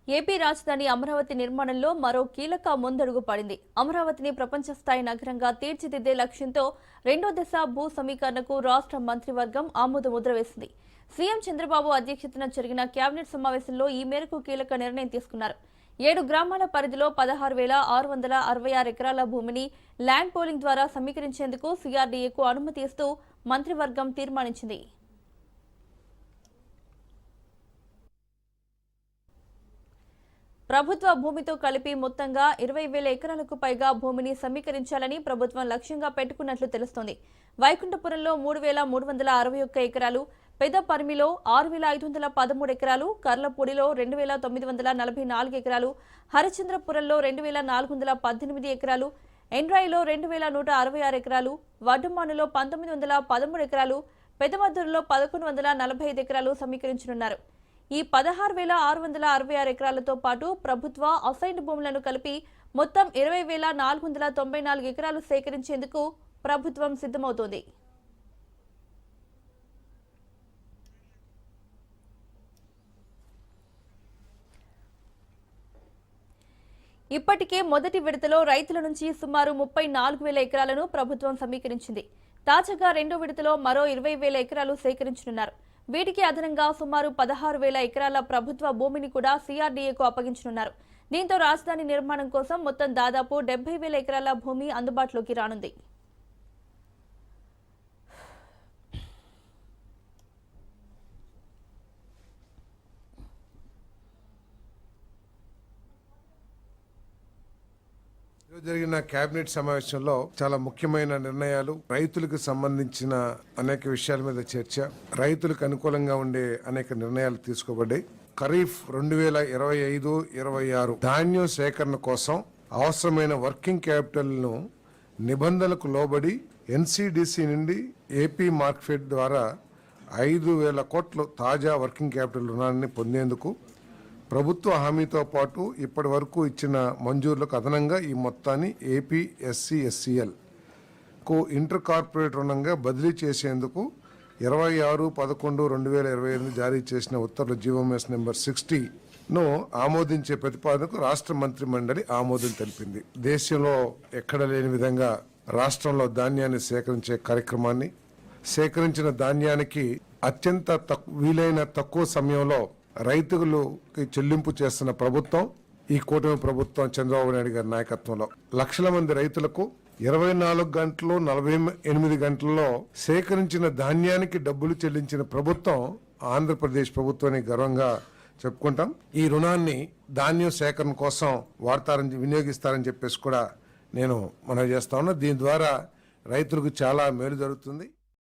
AP రాజధాని అమరావతి నిర్మాణంలో మరో కీలక ముందడుగు పడింది. అమరావతిని ప్రపంచ స్థాయి నగరంగా తీర్చిదిద్దే లక్ష్యంతో రెండో దశ భూ సమీకరణకు రాష్ట్ర మంత్రివర్గం ఆమోద ముద్ర వేసింది. సీఎం చంద్రబాబు అధ్యక్షతన జరిగిన కేబినెట్ సమావేశంలో ఈ మేరకు కీలక నిర్ణయం తీసుకున్నారు. 7 గ్రామాల పరిధిలో 16,666 ఎకరాల భూమిని ల్యాండ్ పోలింగ్ ద్వారా సమీకరించేందుకు సీఆర్డీఏకు అనుమతి ఇస్తూ మంత్రివర్గం తీర్మానించింది. ప్రభుత్వ భూమితో కలిపి మొత్తంగా 20,000 ఎకరాలకు పైగా భూమిని సమీకరించాలని ప్రభుత్వం లక్ష్యంగా పెట్టుకున్నట్లు తెలుస్తోంది. వైకుంఠపురంలో 3,361 ఎకరాలు, పెదపర్మిలో 6,513 ఎకరాలు, కర్లపూడిలో 2,944 ఎకరాలు, హరిచంద్రపురంలో 2,418 ఎకరాలు, ఎండ్రాయిలో 2,166 ఎకరాలు, వడ్డుమానులో 1,913 ఎకరాలు, పెదమద్దూరులో 1,145 ఎకరాలు సమీకరించనున్నారు. ఈ 16,666 ఎకరాలతో పాటు ప్రభుత్వ అసైన్డ్ భూములను కలిపి మొత్తం 20,494 ఎకరాలు సేకరించేందుకు ప్రభుత్వం సిద్ధమవుతోంది. ఇప్పటికే మొదటి విడతలో రైతుల నుంచి సుమారు 34,000 ఎకరాలను ప్రభుత్వం సమీకరించింది. తాజాగా రెండో విడతలో మరో 20,000 ఎకరాలు సేకరించనున్నారు. వీటికి అదనంగా సుమారు 16,000 ఎకరాల ప్రభుత్వ భూమిని కూడా సీఆర్డీఏకు అప్పగించనున్నారు. దీంతో రాజధాని నిర్మాణం కోసం మొత్తం దాదాపు 70,000 ఎకరాల భూమి అందుబాటులోకి రానుంది. జరిగిన కేబినెట్ సమావేశంలో చాలా ముఖ్యమైన నిర్ణయాలు, రైతులకు సంబంధించిన అనేక విషయాల మీద చర్చ, రైతులకు అనుకూలంగా ఉండే అనేక నిర్ణయాలు తీసుకోబడ్డాయి. ఖరీఫ్ 2025-26 ధాన్యం సేకరణ కోసం అవసరమైన వర్కింగ్ క్యాపిటల్ ను నిబంధనలకు లోబడి ఎన్సీడీసీ నుండి ఏపీ మార్కెట్ ద్వారా 5,000 కోట్ల తాజా వర్కింగ్ క్యాపిటల్ రుణాన్ని పొందేందుకు ప్రభుత్వ హామీతో పాటు ఇప్పటి వరకు ఇచ్చిన మంజూరులకు అదనంగా ఈ మొత్తాన్ని ఏపీఎస్సీఎస్సీఎల్ కు ఇంటర్ కార్పొరేట్ రుణంగా బదిలీ చేసేందుకు 26/11/2028 జారీ చేసిన ఉత్తర్వుల జీవోఎంఎస్ నెంబర్ 60ను ఆమోదించే ప్రతిపాదనకు రాష్ట్ర మంత్రి మండలి ఆమోదం తెలిపింది. దేశంలో ఎక్కడ లేని విధంగా రాష్ట్రంలో ధాన్యాన్ని సేకరించే కార్యక్రమాన్ని, సేకరించిన ధాన్యానికి అత్యంత వీలైన తక్కువ సమయంలో రైతులకి చెల్లింపు చేస్తున్న ప్రభుత్వం ఈ కూటమి ప్రభుత్వం చంద్రబాబు నాయుడు గారి నాయకత్వంలో లక్షల మంది రైతులకు 24 గంటలు 48 గంటల్లో సేకరించిన ధాన్యానికి డబ్బులు చెల్లించిన ప్రభుత్వం ఆంధ్రప్రదేశ్ ప్రభుత్వాన్ని గర్వంగా చెప్పుకుంటాం. ఈ రుణాన్ని ధాన్యం సేకరణ కోసం వినియోగిస్తారని చెప్పేసి కూడా నేను మనవి చేస్తా ఉన్నా. దీని ద్వారా రైతులకు చాలా మేలు జరుగుతుంది.